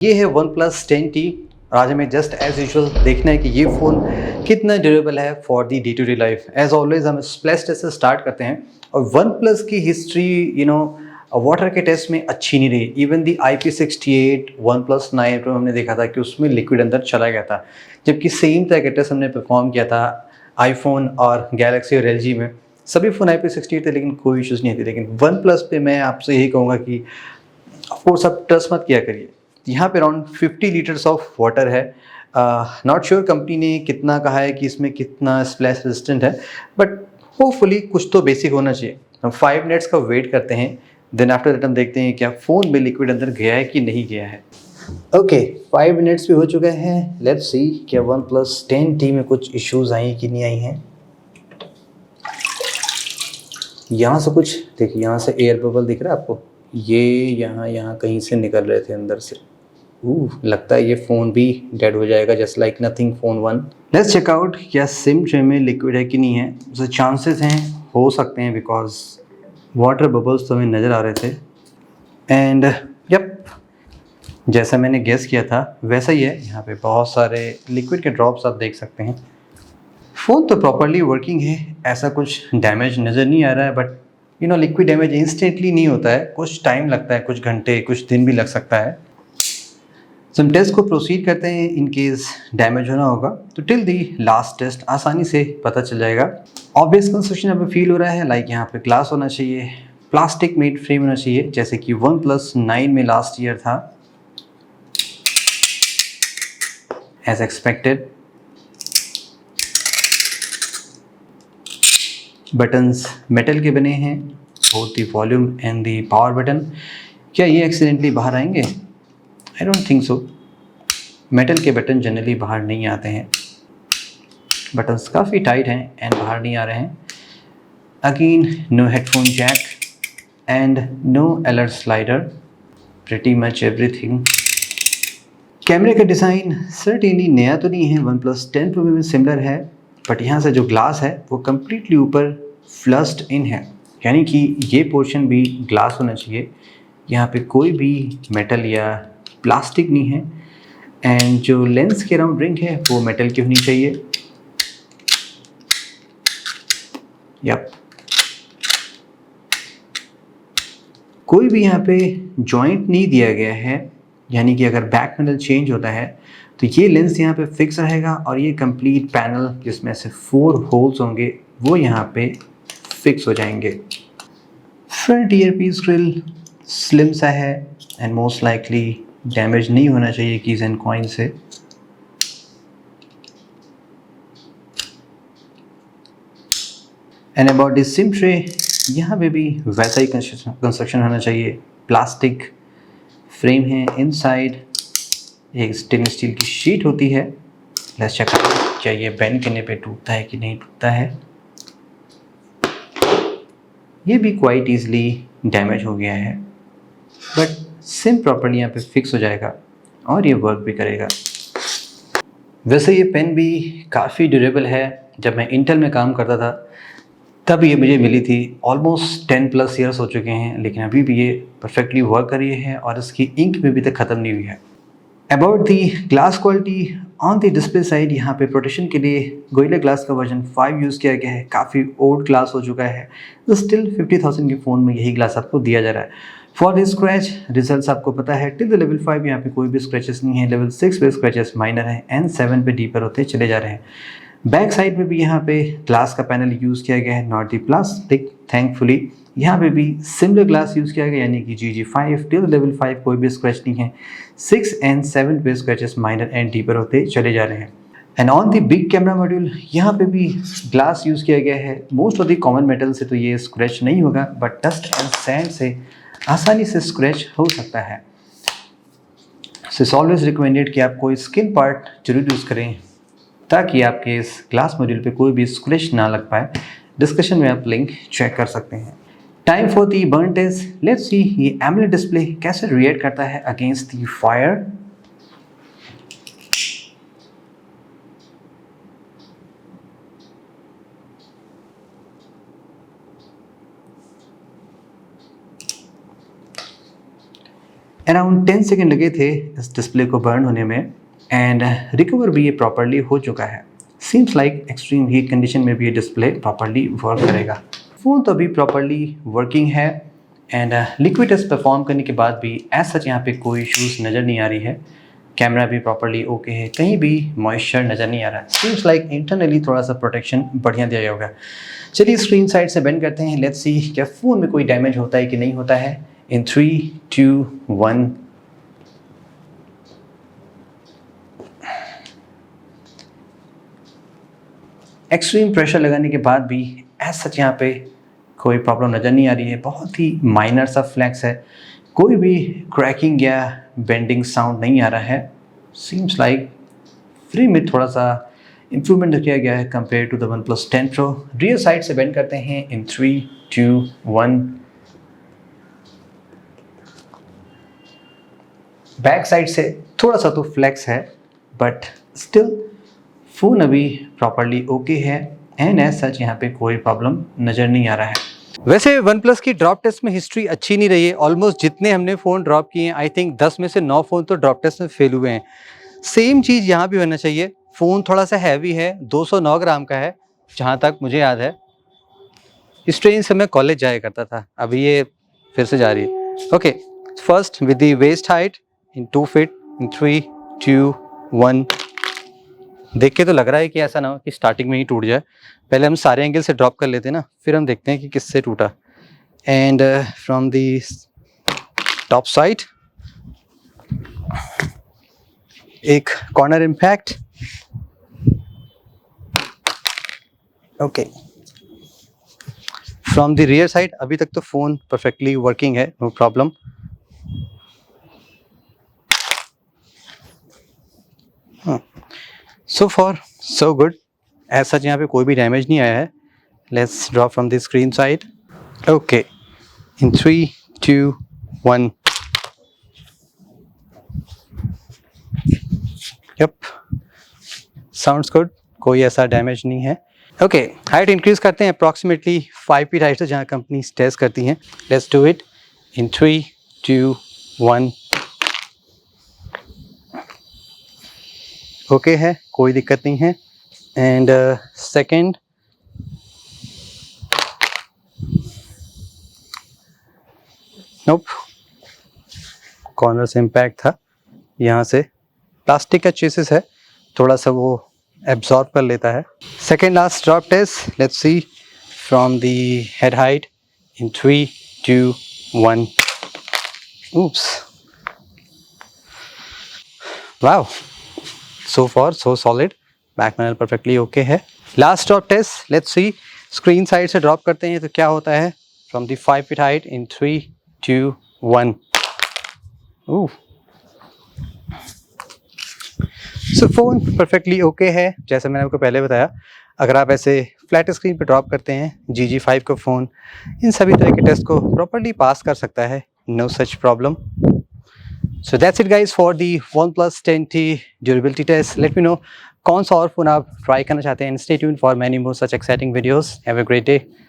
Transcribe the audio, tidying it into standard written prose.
ये है one plus 10T और आज हमें जस्ट एज यूजुअल देखना है कि ये फ़ोन कितना ड्यूरेबल है for the day to day life. As always हम स्प्लैश टेस्ट से स्टार्ट करते हैं और वन प्लस की हिस्ट्री वाटर के टेस्ट में अच्छी नहीं रही। Even the IP68 one plus 9 पर हमने देखा था कि उसमें लिक्विड अंदर चला गया था, जबकि सेम तरह का टेस्ट हमने परफॉर्म किया था आईफोन और गैलेक्सी और LG में। सभी फ़ोन IP68 थे लेकिन कोई इशूज़ नहीं थे। लेकिन वन प्लस पे मैं आपसे यही कहूँगा कि ऑफकोर्स आप ट्रस्ट मत किया करिए। यहाँ पे अराउंड 50 लीटर्स ऑफ वाटर है। नॉट श्योर कंपनी ने कितना कहा है कि इसमें कितना स्प्लैश रेजिस्टेंट है, बट होपफुली कुछ तो बेसिक होना चाहिए। हम 5 मिनट्स का वेट करते हैं, देन आफ्टर दैट हम देखते हैं क्या फ़ोन में लिक्विड अंदर गया है कि नहीं गया है। ओके, 5 मिनट्स भी हो चुके हैं। लेट्स सी क्या वन प्लस 10T में कुछ इश्यूज़ आई कि नहीं आई हैं। यहाँ से कुछ देखिए, यहाँ से एयर बबल दिख रहा है आपको, ये यहाँ कहीं से निकल रहे थे अंदर से। लगता है ये फ़ोन भी डेड हो जाएगा just like Nothing Phone 1। Let's check out क्या सिम ट्रे में लिक्विड है कि नहीं है। तो चांसेस हैं, हो सकते हैं, बिकॉज वाटर बबल्स तो हमें नज़र आ रहे थे। एंड यप, जैसा मैंने गेस किया था वैसा ही है। यहाँ पे बहुत सारे लिक्विड के ड्रॉप्स आप देख सकते हैं। फ़ोन तो प्रॉपरली वर्किंग है, ऐसा कुछ डैमेज नज़र नहीं आ रहा है। बट लिक्विड डैमेज इंस्टेंटली नहीं होता है, कुछ टाइम लगता है, कुछ घंटे कुछ दिन भी लग सकता है। तो हम टेस्ट को प्रोसीड करते हैं इन केस डैमेज होना होगा तो टिल दी लास्ट टेस्ट आसानी से पता चल जाएगा। ऑब्वियस कंस्ट्रक्शन हमें फील हो रहा है, लाइक यहाँ पे ग्लास होना चाहिए, प्लास्टिक मेड फ्रेम होना चाहिए, जैसे कि वन प्लस 9 में लास्ट ईयर था। एज एक्सपेक्टेड बटन्स मेटल के बने हैं, both the volume and the power button. क्या ये एक्सीडेंटली बाहर आएंगे? I don't think so. Metal के बटन जनरली बाहर नहीं आते हैं। बटन्स काफ़ी टाइट हैं एंड बाहर नहीं आ रहे हैं। Again no headphone jack and no alert slider, pretty much everything. कैमरे का डिज़ाइन सर्टेनली नया तो नहीं है, वन प्लस 10 प्रो में सिमिलर है, बट यहाँ से जो ग्लास है वो कम्प्लीटली ऊपर फ्लस्ड इन है, यानी कि ये पोर्शन भी ग्लास होना चाहिए। यहाँ पे कोई भी मेटल या प्लास्टिक नहीं है। एंड जो लेंस के अराउंड रिंग है वो मेटल की होनी चाहिए। यप, कोई भी यहाँ पे जॉइंट नहीं दिया गया है, यानी कि अगर बैक पैनल चेंज होता है तो ये लेंस यहाँ पे फिक्स रहेगा और ये कंप्लीट पैनल जिसमें से 4 होल्स होंगे वो यहाँ पे फिक्स हो जाएंगे। Front ear piece grille slim सा है एंड मोस्ट लाइकली डैमेज नहीं होना चाहिए कीज एंड कॉइन से। And about this SIM tray, यहाँ पे भी वैसा ही कंस्ट्रक्शन होना चाहिए। प्लास्टिक फ्रेम है, इनसाइड एक स्टेनलेस स्टील की शीट होती है। लेट्स चेक क्या ये बेंड करने पे टूटता है कि नहीं टूटता है। ये भी क्वाइट ईजिली डैमेज हो गया है, बट सिम प्रॉपर्ली यहाँ पे फिक्स हो जाएगा और ये वर्क भी करेगा। वैसे ये पेन भी काफ़ी ड्यूरेबल है। जब मैं इंटेल में काम करता था तब ये मुझे मिली थी। ऑलमोस्ट 10+ ईयर्स हो चुके हैं, लेकिन अभी भी ये परफेक्टली वर्क कर रही है और इसकी इंक भी अभी तक ख़त्म नहीं हुई है। About the glass quality on the display side, यहाँ पे प्रोटेक्शन के लिए गोरिल्ला ग्लास का वर्जन 5 यूज़ किया गया है। काफ़ी ओल्ड ग्लास हो चुका है, तो स्टिल 50,000 के फ़ोन में यही ग्लास आपको दिया जा रहा है। फॉर द स्क्रैच रिजल्ट्स आपको पता है, टिल द लेवल 5 यहाँ पे कोई भी स्क्रैचेस नहीं है। लेवल 6 पे स्क्रैचेस माइनर है एंड 7 पे डीपर होते चले जा रहे हैं। बैक साइड में भी यहाँ पे ग्लास का पैनल यूज़ किया गया है, नॉट दी प्लास्टिक। थैंकफुली यहाँ पे भी सिमिलर ग्लास यूज़ किया गया, यानी कि GG5 टिल लेवल 5 कोई भी स्क्रैच नहीं है। 6 एंड 7 पे स्क्रैचेस माइनर एंड डीपर होते चले जा रहे हैं। And on the big camera module, यहाँ पे भी ग्लास यूज़ किया गया है। Most of the common metal से तो ये स्क्रैच नहीं होगा, बट डस्ट एंड सैंड से आसानी से स्क्रैच हो सकता है। सो इट्स ऑलवेज रिकमेंडेड कि आप कोई स्किन पार्ट जरूर यूज़ करें ताकि आपके इस ग्लास मॉड्यूल पे कोई भी स्क्रैच ना लग पाए। डिस्कशन में आप लिंक चेक कर सकते हैं। Time for the burn test. Let's see ये एमोलेड डिस्प्ले कैसे रिएक्ट करता है against the fire. Around 10 second लगे थे इस डिस्प्ले को बर्न होने में एंड रिकवर भी ये प्रॉपरली हो चुका है। Seems like extreme heat condition में भी ये डिस्प्ले प्रॉपरली वर्क करेगा। फ़ोन तो अभी प्रॉपरली वर्किंग है एंड लिक्विड टेस्ट परफॉर्म करने के बाद भी एज सच यहाँ पे कोई इशूज़ नज़र नहीं आ रही है। कैमरा भी प्रॉपरली ओके है, कहीं भी मॉइस्चर नज़र नहीं आ रहा है। सीम्स लाइक इंटरनली थोड़ा सा प्रोटेक्शन बढ़िया दिया गया होगा। चलिए स्क्रीन साइड से बेंड करते हैं, लेट्स सी क्या फ़ोन में कोई डैमेज होता है कि नहीं होता है। इन 3, 2, 1 एक्सट्रीम प्रेशर लगाने के बाद भी एज सच यहाँ पे कोई प्रॉब्लम नज़र नहीं आ रही है। बहुत ही माइनर सा फ्लैक्स है, कोई भी क्रैकिंग या बेंडिंग साउंड नहीं आ रहा है। सीम्स लाइक फ्रेम में थोड़ा सा इम्प्रूवमेंट किया गया है compare to the OnePlus 10 Pro। Rear side से बेंड करते हैं इन 3, 2, 1। बैक साइड से थोड़ा सा तो फ्लैक्स है बट स्टिल फ़ोन अभी प्रॉपरली ओके है एंड एज सच यहाँ पे कोई प्रॉब्लम नज़र नहीं आ रहा है। वैसे OnePlus की ड्रॉप टेस्ट में हिस्ट्री अच्छी नहीं रही है। ऑलमोस्ट जितने हमने फ़ोन ड्रॉप किए हैं आई थिंक 10 में से 9 फ़ोन तो ड्रॉप टेस्ट में फेल हुए हैं। सेम चीज़ यहाँ भी होना चाहिए। फ़ोन थोड़ा सा हैवी है, 209 ग्राम का है जहाँ तक मुझे याद है। इस ट्रेन से मैं कॉलेज जाया करता था, अभी ये फिर से जा रही है। Okay, first with the waist height in 2 feet in 3, 2, 1। देख के तो लग रहा है कि ऐसा ना हो कि स्टार्टिंग में ही टूट जाए। पहले हम सारे एंगल से ड्रॉप कर लेते हैं ना, फिर हम देखते हैं कि किससे टूटा। And from the top side एक corner impact. Okay, from the rear side अभी तक तो फ़ोन परफेक्टली वर्किंग है, no problem. So far so good, as such यहाँ पे कोई भी डैमेज नहीं आया है। Let's drop from the screen side. Okay, in 3, 2, 1। Yup, sounds good, कोई ऐसा डैमेज नहीं है। ओके, हाइट इंक्रीज करते हैं अप्रॉक्सीमेटली 5 फीट हाइट से जहाँ कंपनी टेस्ट करती हैं। Let's do it in 3, 2, 1। Okay है, कोई दिक्कत नहीं है। एंड सेकेंड, नोप, कॉर्नर से इम्पैक्ट था। यहाँ से प्लास्टिक का चेसिस है, थोड़ा सा वो एब्जॉर्ब कर लेता है। Second last drop test, let's see from the head height in 3, 2, 1। oops, wow, so far so solid, back panel perfectly okay है। Last drop test, let's see screen side से ड्रॉप करते हैं तो क्या होता है। From the 5 feet height in 3, 2, 1। So phone perfectly okay है, जैसे मैंने आपको पहले बताया। अगर आप ऐसे फ्लैट स्क्रीन पे ड्रॉप करते हैं, GG5 का फ़ोन इन सभी तरह के टेस्ट को प्रॉपर्ली पास कर सकता है, no such problem. So that's it guys for the OnePlus 10T durability test. Let me know कौन सा और फ़ोन आप ट्राई करना चाहते हैं। Stay tuned for many more such exciting videos. Have a great day.